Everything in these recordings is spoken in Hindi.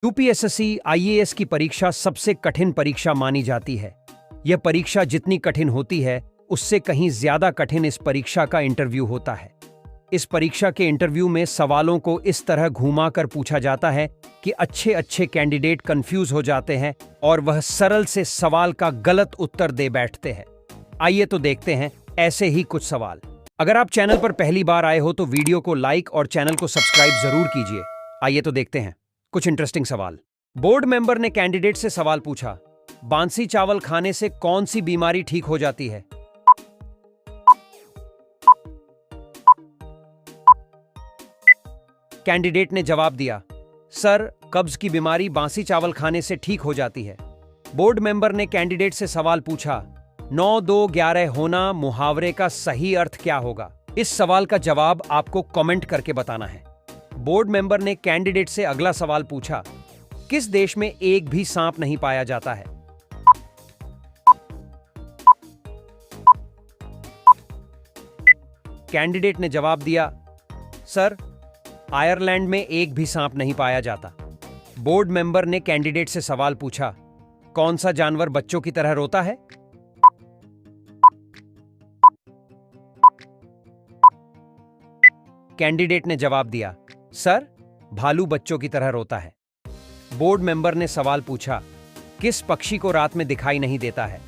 यूपीएससी आईएएस की परीक्षा सबसे कठिन परीक्षा मानी जाती है। यह परीक्षा जितनी कठिन होती है, उससे कहीं ज्यादा कठिन इस परीक्षा का इंटरव्यू होता है। इस परीक्षा के इंटरव्यू में सवालों को इस तरह घुमा कर पूछा जाता है कि अच्छे अच्छे कैंडिडेट कंफ्यूज हो जाते हैं और वह सरल से सवाल का गलत उत्तर दे बैठते हैं। आइए तो देखते हैं ऐसे ही कुछ सवाल। अगर आप चैनल पर पहली बार आए हो तो वीडियो को लाइक और चैनल को सब्सक्राइब जरूर कीजिए। आइए तो देखते हैं कुछ इंटरेस्टिंग सवाल। बोर्ड मेंबर ने कैंडिडेट से सवाल पूछा, बांसी चावल खाने से कौन सी बीमारी ठीक हो जाती है? कैंडिडेट ने जवाब दिया, सर, कब्ज की बीमारी बांसी चावल खाने से ठीक हो जाती है। बोर्ड मेंबर ने कैंडिडेट से सवाल पूछा, 9 2 11 होना मुहावरे का सही अर्थ क्या होगा? इस सवाल का जवाब आपको कमेंट करके बताना है। बोर्ड मेंबर ने कैंडिडेट से अगला सवाल पूछा, किस देश में एक भी सांप नहीं पाया जाता है? कैंडिडेट ने जवाब दिया, सर, आयरलैंड में एक भी सांप नहीं पाया जाता। बोर्ड मेंबर ने कैंडिडेट से सवाल पूछा, कौन सा जानवर बच्चों की तरह रोता है? कैंडिडेट ने जवाब दिया, सर, भालू बच्चों की तरह रोता है। बोर्ड मेंबर ने सवाल पूछा, किस पक्षी को रात में दिखाई नहीं देता है?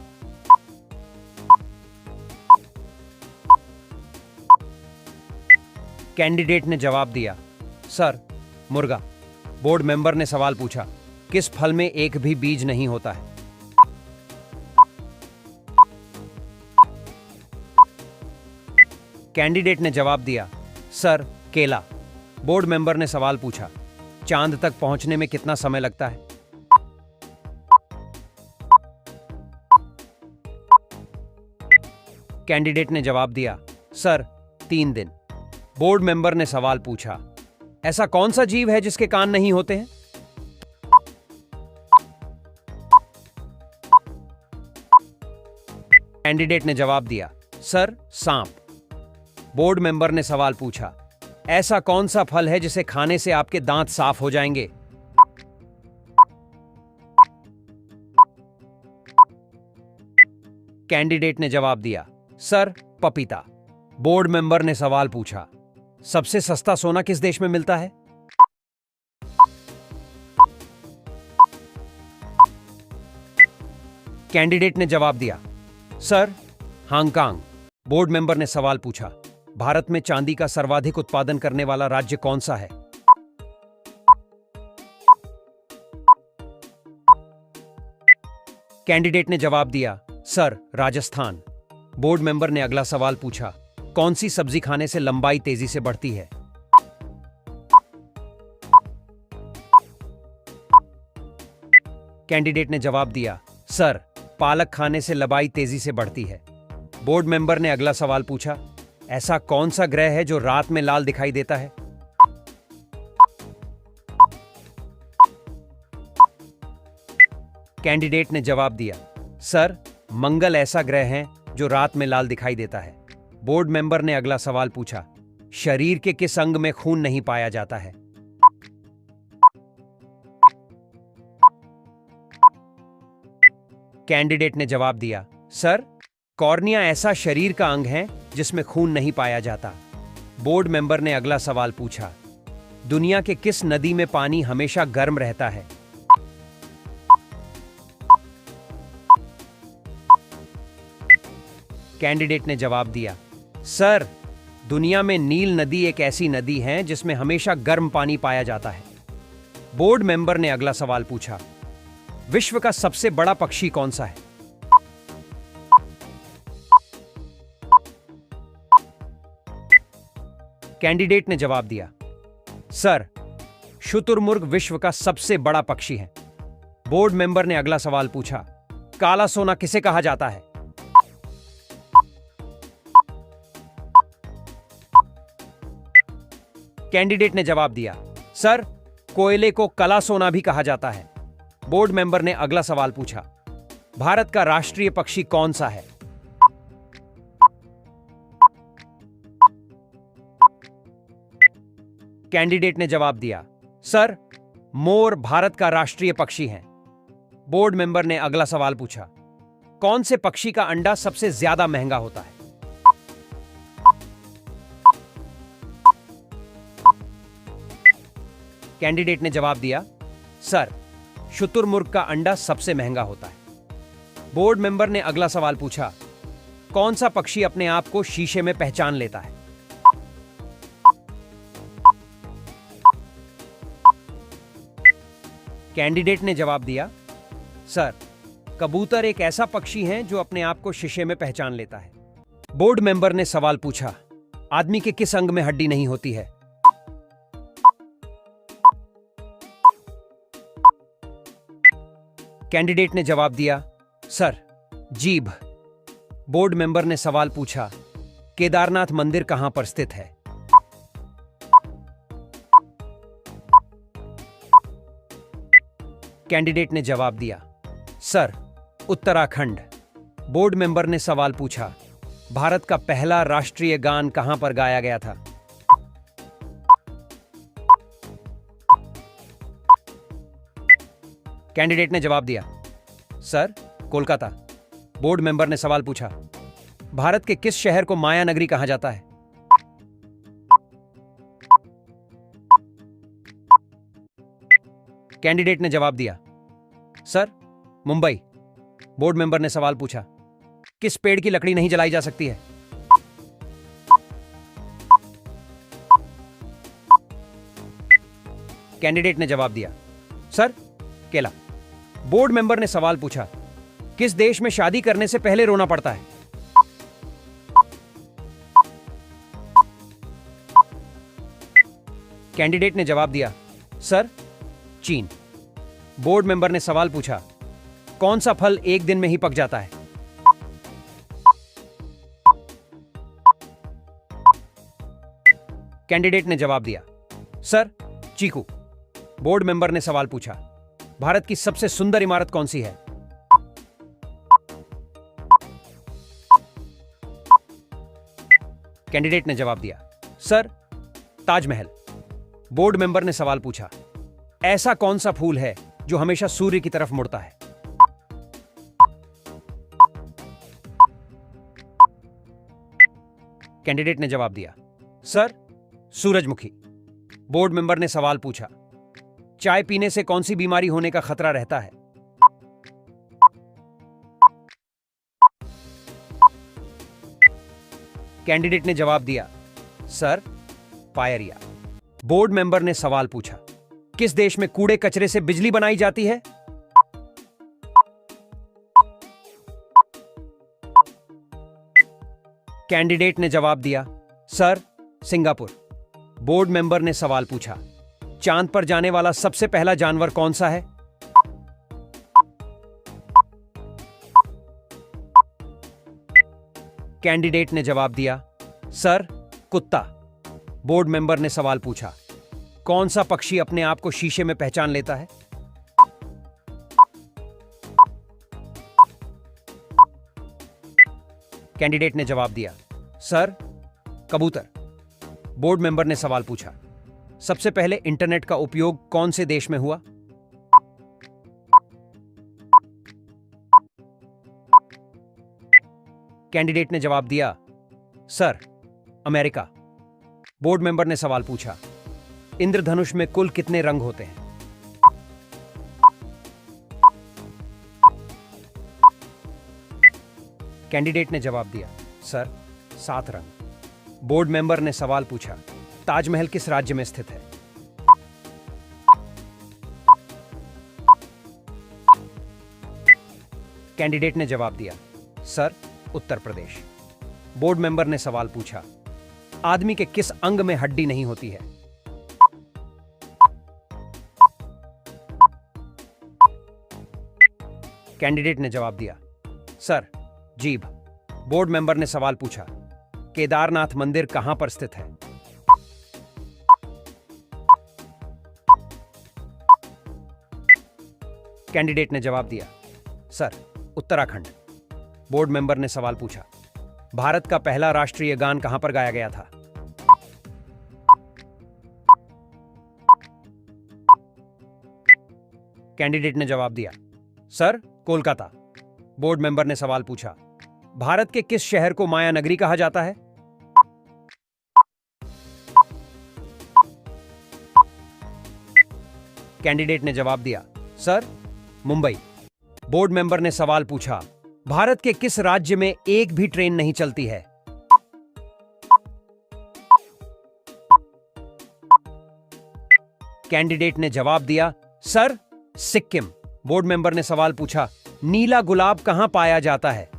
कैंडिडेट ने जवाब दिया, सर, मुर्गा। बोर्ड मेंबर ने सवाल पूछा, किस फल में एक भी बीज नहीं होता है? कैंडिडेट ने जवाब दिया, सर, केला। बोर्ड मेंबर ने सवाल पूछा, चांद तक पहुंचने में कितना समय लगता है? कैंडिडेट ने जवाब दिया, सर, 3 दिन। बोर्ड मेंबर ने सवाल पूछा, ऐसा कौन सा जीव है जिसके कान नहीं होते हैं? कैंडिडेट ने जवाब दिया, सर, सांप। बोर्ड मेंबर ने सवाल पूछा, ऐसा कौन सा फल है जिसे खाने से आपके दांत साफ हो जाएंगे? कैंडिडेट ने जवाब दिया, सर, पपीता। बोर्ड मेंबर ने सवाल पूछा, सबसे सस्ता सोना किस देश में मिलता है? कैंडिडेट ने जवाब दिया, सर, हांगकांग। बोर्ड मेंबर ने सवाल पूछा, भारत में चांदी का सर्वाधिक उत्पादन करने वाला राज्य कौन सा है? कैंडिडेट ने जवाब दिया, सर, राजस्थान। बोर्ड मेंबर ने अगला सवाल पूछा, कौन सी सब्जी खाने से लंबाई तेजी से बढ़ती है? कैंडिडेट ने जवाब दिया, सर, पालक खाने से लंबाई तेजी से बढ़ती है। बोर्ड मेंबर ने अगला सवाल पूछा, ऐसा कौन सा ग्रह है जो रात में लाल दिखाई देता है? कैंडिडेट ने जवाब दिया, सर, मंगल ऐसा ग्रह है जो रात में लाल दिखाई देता है। बोर्ड मेंबर ने अगला सवाल पूछा, शरीर के किस अंग में खून नहीं पाया जाता है? कैंडिडेट ने जवाब दिया, सर, कॉर्निया ऐसा शरीर का अंग है जिसमें खून नहीं पाया जाता। बोर्ड मेंबर ने अगला सवाल पूछा, दुनिया के किस नदी में पानी हमेशा गर्म रहता है? कैंडिडेट ने जवाब दिया, सर, दुनिया में नील नदी एक ऐसी नदी है जिसमें हमेशा गर्म पानी पाया जाता है। बोर्ड मेंबर ने अगला सवाल पूछा, विश्व का सबसे बड़ा पक्षी कौन सा है? कैंडिडेट ने जवाब दिया, सर, शुतुरमुर्ग विश्व का सबसे बड़ा पक्षी है। बोर्ड मेंबर ने अगला सवाल पूछा, काला सोना किसे कहा जाता है? कैंडिडेट ने जवाब दिया, सर, कोयले को काला सोना भी कहा जाता है। बोर्ड मेंबर ने अगला सवाल पूछा, भारत का राष्ट्रीय पक्षी कौन सा है? कैंडिडेट ने जवाब दिया, सर, मोर भारत का राष्ट्रीय पक्षी है। बोर्ड मेंबर ने अगला सवाल पूछा, कौन से पक्षी का अंडा सबसे ज्यादा महंगा होता है? कैंडिडेट ने जवाब दिया, सर, शुतुरमुर्ग का अंडा सबसे महंगा होता है। बोर्ड मेंबर ने अगला सवाल पूछा, कौन सा पक्षी अपने आप को शीशे में पहचान लेता है? कैंडिडेट ने जवाब दिया, सर, कबूतर एक ऐसा पक्षी है जो अपने आप को शीशे में पहचान लेता है। बोर्ड मेंबर ने सवाल पूछा, आदमी के किस अंग में हड्डी नहीं होती है? कैंडिडेट ने जवाब दिया, सर, जीभ। बोर्ड मेंबर ने सवाल पूछा, केदारनाथ मंदिर कहां पर स्थित है? कैंडिडेट ने जवाब दिया, सर, उत्तराखंड। बोर्ड मेंबर ने सवाल पूछा, भारत का पहला राष्ट्रीय गान कहां पर गाया गया था? कैंडिडेट ने जवाब दिया, सर, कोलकाता। बोर्ड मेंबर ने सवाल पूछा, भारत के किस शहर को माया नगरी कहा जाता है? कैंडिडेट ने जवाब दिया, सर, मुंबई। बोर्ड मेंबर ने सवाल पूछा, किस पेड़ की लकड़ी नहीं जलाई जा सकती है? कैंडिडेट ने जवाब दिया, सर, केला। बोर्ड मेंबर ने सवाल पूछा, किस देश में शादी करने से पहले रोना पड़ता है? कैंडिडेट ने जवाब दिया, सर, चीन। बोर्ड मेंबर ने सवाल पूछा, कौन सा फल एक दिन में ही पक जाता है? कैंडिडेट ने जवाब दिया, सर, चीकू। बोर्ड मेंबर ने सवाल पूछा, भारत की सबसे सुंदर इमारत कौन सी है? कैंडिडेट ने जवाब दिया, सर, ताजमहल। बोर्ड मेंबर ने सवाल पूछा, ऐसा कौन सा फूल है जो हमेशा सूर्य की तरफ मुड़ता है? कैंडिडेट ने जवाब दिया, सर, सूरजमुखी। बोर्ड मेंबर ने सवाल पूछा, चाय पीने से कौन सी बीमारी होने का खतरा रहता है? कैंडिडेट ने जवाब दिया, सर, पायरिया। बोर्ड मेंबर ने सवाल पूछा, किस देश में कूड़े कचरे से बिजली बनाई जाती है? कैंडिडेट ने जवाब दिया, सर, सिंगापुर। बोर्ड मेंबर ने सवाल पूछा, चांद पर जाने वाला सबसे पहला जानवर कौन सा है? कैंडिडेट ने जवाब दिया, सर, कुत्ता। बोर्ड मेंबर ने सवाल पूछा, कौन सा पक्षी अपने आप को शीशे में पहचान लेता है? कैंडिडेट ने जवाब दिया, सर, कबूतर। बोर्ड मेंबर ने सवाल पूछा, सबसे पहले इंटरनेट का उपयोग कौन से देश में हुआ? कैंडिडेट ने जवाब दिया, सर, अमेरिका। बोर्ड मेंबर ने सवाल पूछा, इंद्रधनुष में कुल कितने रंग होते हैं? कैंडिडेट ने जवाब दिया, सर, 7 रंग। बोर्ड मेंबर ने सवाल पूछा, ताजमहल किस राज्य में स्थित है? कैंडिडेट ने जवाब दिया, sir, Uttar Pradesh. Board member ने सवाल पूछा, आदमी के किस अंग में हड्डी नहीं होती है? कैंडिडेट ने जवाब दिया, सर, जीभ। बोर्ड मेंबर ने सवाल पूछा, केदारनाथ मंदिर कहां पर स्थित है? कैंडिडेट ने जवाब दिया, सर, उत्तराखंड। बोर्ड मेंबर ने सवाल पूछा, भारत का पहला राष्ट्रीय गान कहां पर गाया गया था? कैंडिडेट ने जवाब दिया, सर, कोलकाता। बोर्ड मेंबर ने सवाल पूछा, भारत के किस शहर को माया नगरी कहा जाता है? कैंडिडेट ने जवाब दिया, सर, मुंबई। बोर्ड मेंबर ने सवाल पूछा, भारत के किस राज्य में एक भी ट्रेन नहीं चलती है? कैंडिडेट ने जवाब दिया, सर, सिक्किम। बोर्ड मेंबर ने सवाल पूछा, नीला गुलाब कहां पाया जाता है?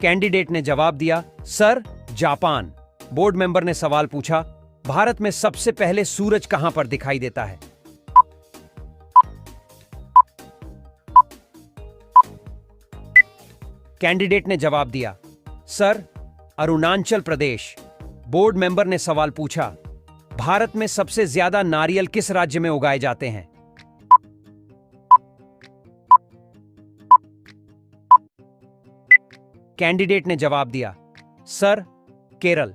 कैंडिडेट ने जवाब दिया, सर, जापान। बोर्ड मेंबर ने सवाल पूछा, भारत में सबसे पहले सूरज कहां पर दिखाई देता है? कैंडिडेट ने जवाब दिया, sir, Arunachal Pradesh. Board member ने सवाल पूछा, भारत में सबसे ज्यादा नारियल किस राज्य में उगाए जाते हैं? कैंडिडेट ने जवाब दिया, सर, केरल।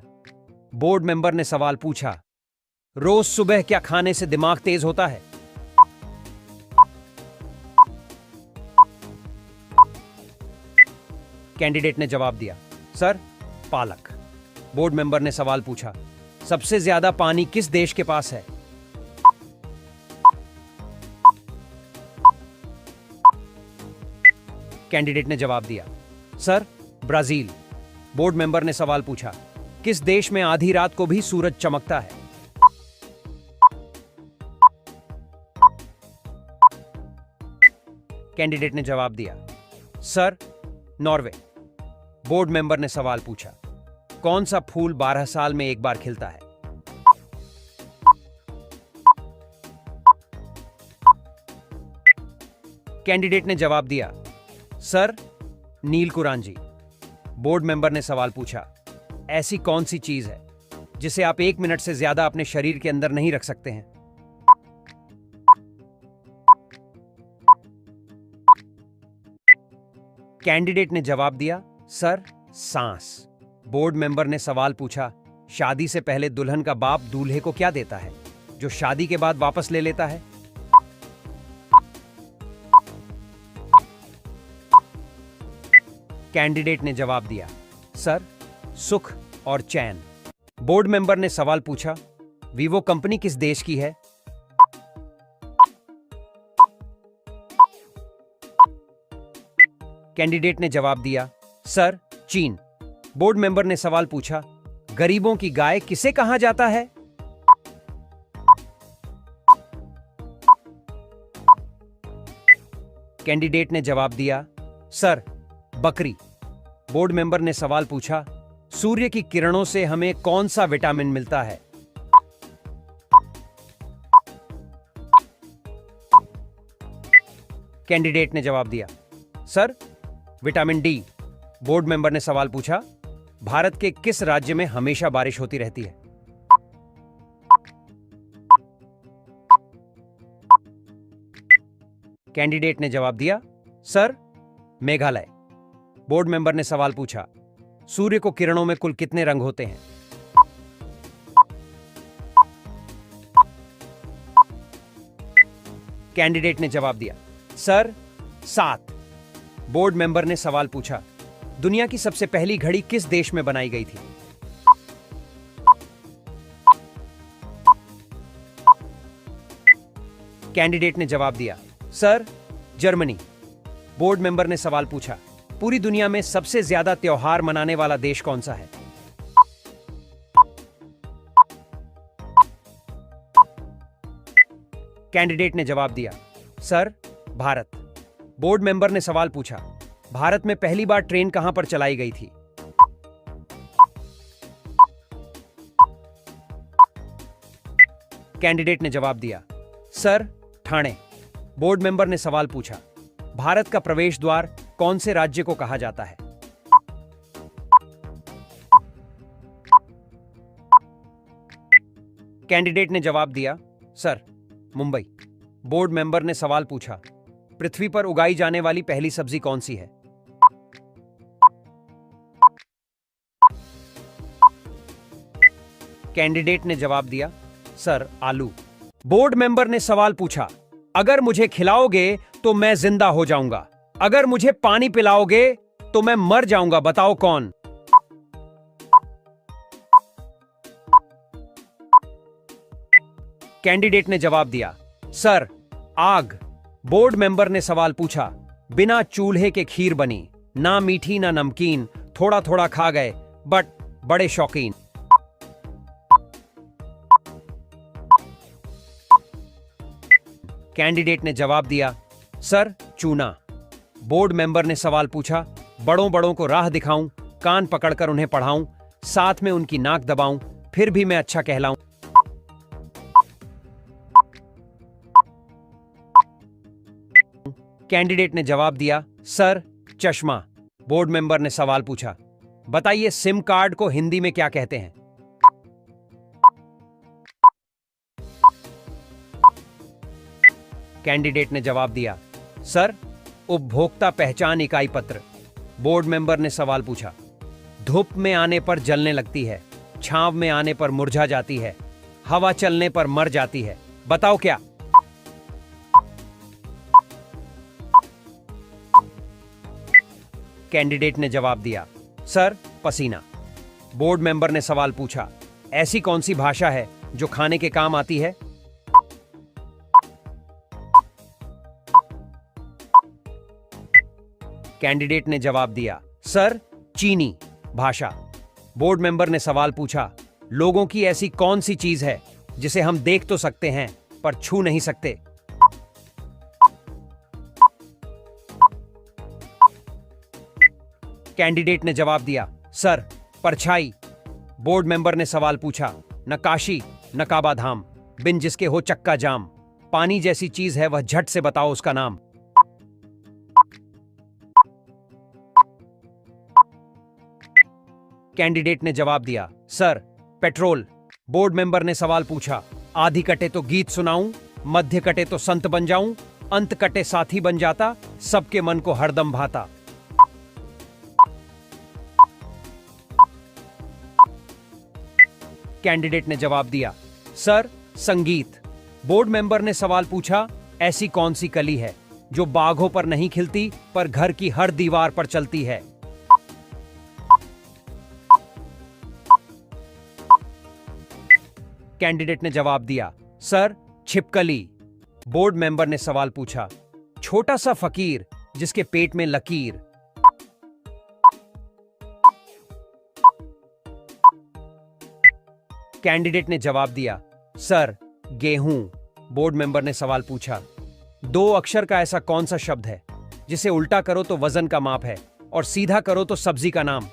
बोर्ड मेंबर ने सवाल पूछा, रोज सुबह क्या खाने से दिमाग तेज होता है? कैंडिडेट ने जवाब दिया, सर, पालक। बोर्ड मेंबर ने सवाल पूछा, सबसे ज्यादा पानी किस देश के पास है? कैंडिडेट ने जवाब दिया, सर, ब्राजील। बोर्ड मेंबर ने सवाल पूछा, किस देश में आधी रात को भी सूरज चमकता है? कैंडिडेट ने जवाब दिया, सर, नॉर्वे। बोर्ड मेंबर ने सवाल पूछा, कौन सा फूल 12 साल में एक बार खिलता है? कैंडिडेट ने जवाब दिया, सर, नीलकुरांजी। बोर्ड मेंबर ने सवाल पूछा, ऐसी कौन सी चीज है जिसे आप 1 मिनट से ज्यादा अपने शरीर के अंदर नहीं रख सकते हैं? कैंडिडेट ने जवाब दिया, सर, सांस। बोर्ड मेंबर ने सवाल पूछा, शादी से पहले दुल्हन का बाप दूल्हे को क्या देता है जो शादी के बाद वापस ले लेता है? कैंडिडेट ने जवाब दिया, सर, सुख और चैन। बोर्ड मेंबर ने सवाल पूछा, वीवो कंपनी किस देश की है? कैंडिडेट ने जवाब दिया, सर, चीन। बोर्ड मेंबर ने सवाल पूछा, गरीबों की गाय किसे कहा जाता है? कैंडिडेट ने जवाब दिया, सर, बकरी। बोर्ड मेंबर ने सवाल पूछा, सूर्य की किरणों से हमें कौन सा विटामिन मिलता है? कैंडिडेट ने जवाब दिया, sir, vitamin D. Board member ने सवाल पूछा, भारत के किस राज्य में हमेशा बारिश होती रहती है? कैंडिडेट ने जवाब दिया, सर, मेघालय। बोर्ड मेंबर ने सवाल पूछा, सूर्य को किरणों में कुल कितने रंग होते हैं? कैंडिडेट ने जवाब दिया, सर, 7। बोर्ड मेंबर ने सवाल पूछा, दुनिया की सबसे पहली घड़ी किस देश में बनाई गई थी? कैंडिडेट ने जवाब दिया, सर, जर्मनी। बोर्ड मेंबर ने सवाल पूछा, पूरी दुनिया में सबसे ज्यादा त्योहार मनाने वाला देश कौन सा है? कैंडिडेट ने जवाब दिया, सर, भारत। बोर्ड मेंबर ने सवाल पूछा, भारत में पहली बार ट्रेन कहां पर चलाई गई थी? कैंडिडेट ने जवाब दिया, सर, ठाणे। बोर्ड मेंबर ने सवाल पूछा, भारत का प्रवेश द्वार कौन से राज्य को कहा जाता है? कैंडिडेट ने जवाब दिया, सर, मुंबई। बोर्ड मेंबर ने सवाल पूछा, पृथ्वी पर उगाई जाने वाली पहली सब्जी कौन सी है? कैंडिडेट ने जवाब दिया, सर आलू। बोर्ड मेंबर ने सवाल पूछा, अगर मुझे खिलाओगे तो मैं जिंदा हो जाऊंगा, अगर मुझे पानी पिलाओगे तो मैं मर जाऊंगा, बताओ कौन? कैंडिडेट ने जवाब दिया, सर आग। बोर्ड मेंबर ने सवाल पूछा, बिना चूल्हे के खीर बनी, ना मीठी ना नमकीन, थोड़ा थोड़ा खा गए बट बड़े शौकीन। कैंडिडेट ने जवाब दिया, सर चूना। बोर्ड मेंबर ने सवाल पूछा, बड़ों बड़ों को राह दिखाऊं, कान पकड़कर उन्हें पढ़ाऊं, साथ में उनकी नाक दबाऊं, फिर भी मैं अच्छा कहलाऊं? कैंडिडेट ने जवाब दिया, सर चश्मा। बोर्ड मेंबर ने सवाल पूछा, बताइए सिम कार्ड को हिंदी में क्या कहते हैं? कैंडिडेट ने जवाब दिया, सर उपभोक्ता पहचान इकाई पत्र। बोर्ड मेंबर ने सवाल पूछा, धूप में आने पर जलने लगती है, छांव में आने पर मुरझा जाती है, हवा चलने पर मर जाती है, बताओ क्या? कैंडिडेट ने जवाब दिया, सर पसीना। बोर्ड मेंबर ने सवाल पूछा, ऐसी कौन सी भाषा है जो खाने के काम आती है? कैंडिडेट ने जवाब दिया, सर चीनी भाषा। बोर्ड मेंबर ने सवाल पूछा, लोगों की ऐसी कौन सी चीज है जिसे हम देख तो सकते हैं पर छू नहीं सकते? कैंडिडेट ने जवाब दिया, सर परछाई। बोर्ड मेंबर ने सवाल पूछा, नकाशी नकाबा धाम, बिन जिसके हो चक्का जाम, पानी जैसी चीज है वह, झट से बताओ उसका नाम। कैंडिडेट ने जवाब दिया, सर पेट्रोल। बोर्ड मेंबर ने सवाल पूछा, आधी कटे तो गीत सुनाऊं, मध्य कटे तो संत बन जाऊं, अंत कटे साथी बन जाता, सबके मन को हरदम भाता। कैंडिडेट ने जवाब दिया, सर संगीत। बोर्ड मेंबर ने सवाल पूछा, ऐसी कौन सी कली है जो बाघों पर नहीं खिलती पर घर की हर दीवार पर चलती है? कैंडिडेट ने जवाब दिया, सर छिपकली। बोर्ड मेंबर ने सवाल पूछा, छोटा सा फकीर जिसके पेट में लकीर। कैंडिडेट ने जवाब दिया, सर गेहूं। बोर्ड मेंबर ने सवाल पूछा, दो अक्षर का ऐसा कौन सा शब्द है जिसे उल्टा करो तो वजन का माप है और सीधा करो तो सब्जी का नाम?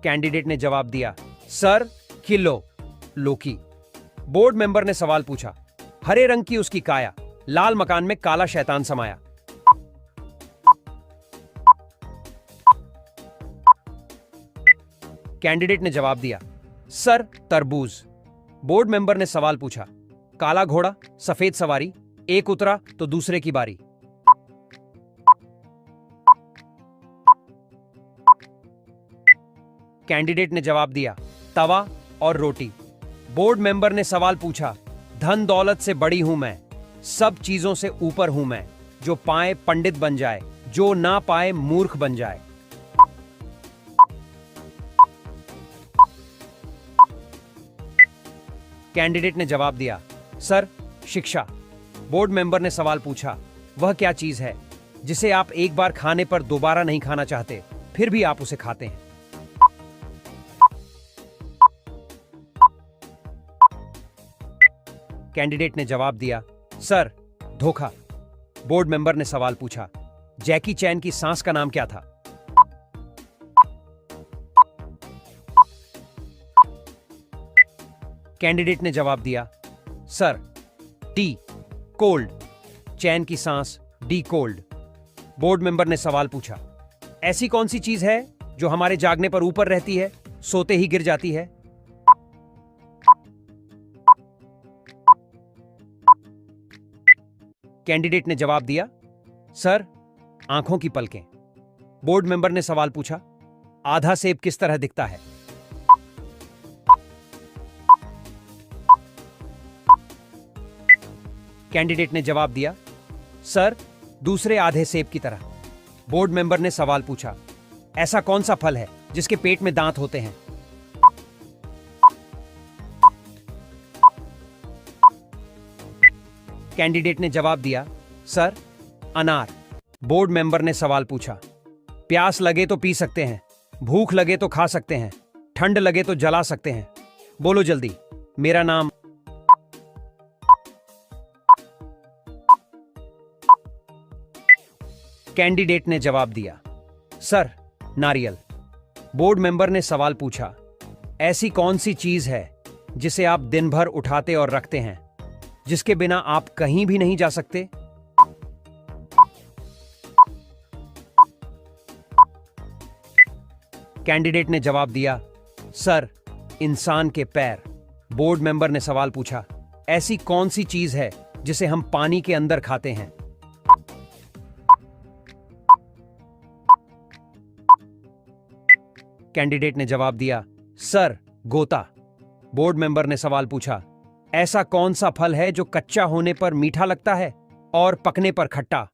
कैंडिडेट ने जवाब दिया, सर किलो लोकी। बोर्ड मेंबर ने सवाल पूछा, हरे रंग की उसकी काया, लाल मकान में काला शैतान समाया। कैंडिडेट ने जवाब दिया, सर तरबूज। बोर्ड मेंबर ने सवाल पूछा, काला घोड़ा सफेद सवारी, एक उतरा तो दूसरे की बारी। कैंडिडेट ने जवाब दिया, तवा और रोटी। बोर्ड मेंबर ने सवाल पूछा, धन दौलत से बड़ी हूं मैं, सब चीजों से ऊपर हूं मैं, जो पाए पंडित बन जाए, जो ना पाए मूर्ख बन जाए। कैंडिडेट ने जवाब दिया, सर शिक्षा। बोर्ड मेंबर ने सवाल पूछा, वह क्या चीज है जिसे आप एक बार खाने पर दोबारा नहीं खाना चाहते फिर भी आप उसे खाते हैं? कैंडिडेट ने जवाब दिया, सर धोखा। बोर्ड मेंबर ने सवाल पूछा, जैकी चैन की सांस का नाम क्या था? कैंडिडेट ने जवाब दिया, सर टी कोल्ड। चैन की सांस डी कोल्ड। बोर्ड मेंबर ने सवाल पूछा, ऐसी कौन सी चीज है जो हमारे जागने पर ऊपर रहती है, सोते ही गिर जाती है? कैंडिडेट ने जवाब दिया, सर आंखों की पलकें। बोर्ड मेंबर ने सवाल पूछा। आधा सेब किस तरह दिखता है? कैंडिडेट ने जवाब दिया, सर, दूसरे आधे सेब की तरह। बोर्ड मेंबर ने सवाल पूछा, ऐसा कौन सा फल है जिसके पेट में दांत होते हैं? कैंडिडेट ने जवाब दिया, सर, अनार। बोर्ड मेंबर ने सवाल पूछा, प्यास लगे तो पी सकते हैं, भूख लगे तो खा सकते हैं, ठंड लगे तो जला सकते हैं, बोलो जल्दी। मेरा नाम। कैंडिडेट ने जवाब दिया, सर, नारियल। बोर्ड मेंबर ने सवाल पूछा, ऐसी कौन सी चीज है जिसे आप दिन भर उठाते और रखते हैं, जिसके बिना आप कहीं भी नहीं जा सकते? कैंडिडेट ने जवाब दिया, सर, इंसान के पैर। बोर्ड मेंबर ने सवाल पूछा, ऐसी कौन सी चीज है जिसे हम पानी के अंदर खाते हैं? कैंडिडेट ने जवाब दिया, सर, गोता। बोर्ड मेंबर ने सवाल पूछा, ऐसा कौन सा फल है जो कच्चा होने पर मीठा लगता है और पकने पर खट्टा?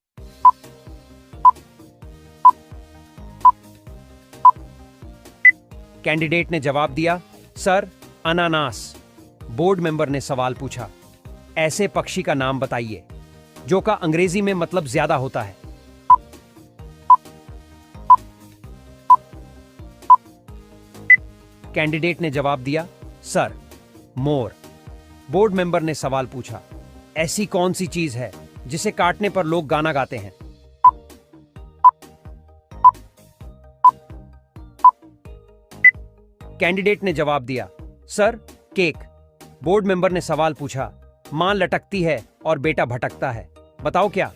कैंडिडेट ने जवाब दिया, सर, अनानास। बोर्ड मेंबर ने सवाल पूछा, ऐसे पक्षी का नाम बताइए जो का अंग्रेजी में मतलब ज्यादा होता है। कैंडिडेट ने जवाब दिया, सर, मोर। बोर्ड मेंबर ने सवाल पूछा, ऐसी कौन सी चीज है जिसे काटने पर लोग गाना गाते हैं? कैंडिडेट ने जवाब दिया, सर, केक। बोर्ड मेंबर ने सवाल पूछा, मां लटकती है और बेटा भटकता है, बताओ क्या?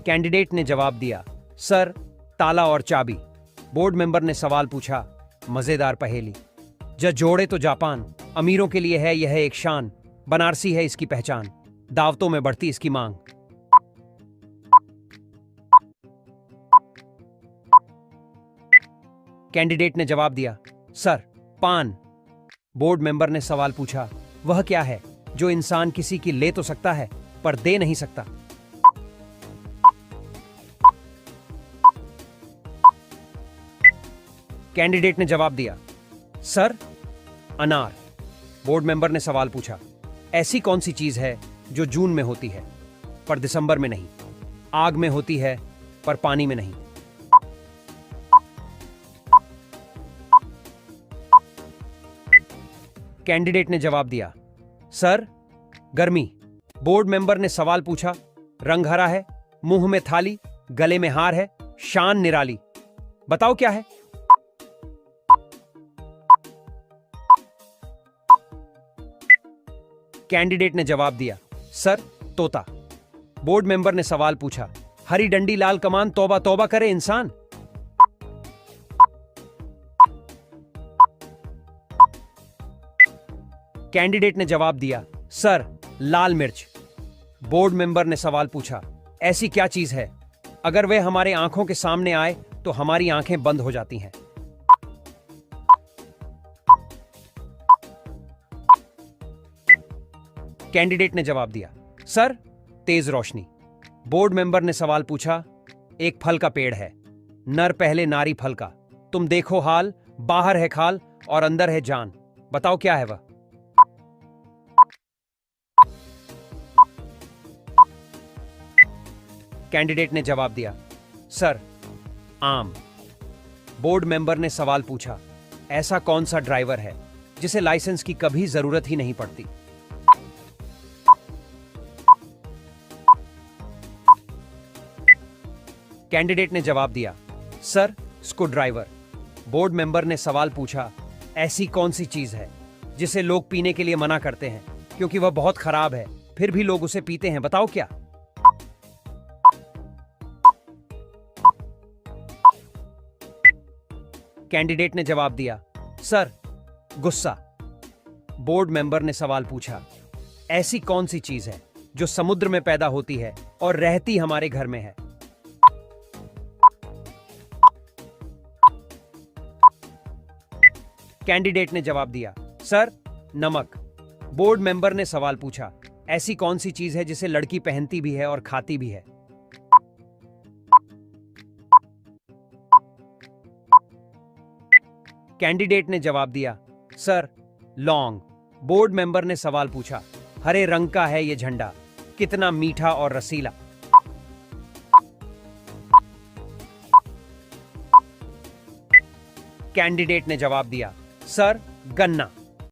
कैंडिडेट ने जवाब दिया, सर, ताला और चाबी। बोर्ड मेंबर ने सवाल पूछा, मजेदार पहेली। ज जोड़े तो जापान, अमीरों के लिए है यह एक शान, बनारसी है इसकी पहचान, दावतों में बढ़ती इसकी मांग। कैंडिडेट ने जवाब दिया, सर, पान। बोर्ड मेंबर ने सवाल पूछा, वह क्या है जो इंसान किसी की ले तो सकता है पर दे नहीं सकता? कैंडिडेट ने जवाब दिया, सर, अनार। बोर्ड मेंबर ने सवाल पूछा, ऐसी कौन सी चीज है जो जून में होती है पर दिसंबर में नहीं, आग में होती है पर पानी में नहीं? कैंडिडेट ने जवाब दिया, सर, गर्मी। बोर्ड मेंबर ने सवाल पूछा, रंग हरा है, मुंह में थाली, गले में हार है, शान निराली, बताओ क्या है? कैंडिडेट ने जवाब दिया, सर, तोता। बोर्ड मेंबर ने सवाल पूछा, हरी डंडी लाल कमान, तौबा तौबा करे इंसान। कैंडिडेट ने जवाब दिया, सर, लाल मिर्च। बोर्ड मेंबर ने सवाल पूछा, ऐसी क्या चीज है अगर वह हमारे आंखों के सामने आए तो हमारी आंखें बंद हो जाती हैं? कैंडिडेट ने जवाब दिया, सर, तेज रोशनी। बोर्ड मेंबर ने सवाल पूछा, एक फल का पेड़ है, नर पहले नारी फल का, तुम देखो हाल, बाहर है खाल और अंदर है जान, बताओ क्या है वह? कैंडिडेट ने जवाब दिया, सर, आम। बोर्ड मेंबर ने सवाल पूछा, ऐसा कौन सा ड्राइवर है जिसे लाइसेंस की कभी जरूरत ही नहीं पड़ती? कैंडिडेट ने जवाब दिया, sir, screw driver. Board member ने सवाल पूछा, ऐसी कौन सी चीज है जिसे लोग पीने के लिए मना करते हैं क्योंकि वह बहुत खराब है, फिर भी लोग उसे पीते हैं, बताओ क्या? कैंडिडेट ने जवाब दिया, सर, गुस्सा। बोर्ड मेंबर ने सवाल पूछा, ऐसी कौन सी चीज है जो समुद्र में पैदा होती है और रहती हमारे घर में है? कैंडिडेट ने जवाब दिया, सर, नमक। बोर्ड मेंबर ने सवाल पूछा, ऐसी कौन सी चीज है जिसे लड़की पहनती भी है और खाती भी है? कैंडिडेट ने जवाब दिया, सर, लौंग। बोर्ड मेंबर ने सवाल पूछा, हरे रंग का है ये झंडा, कितना मीठा और रसीला? कैंडिडेट ने जवाब दिया, सर, गन्ना।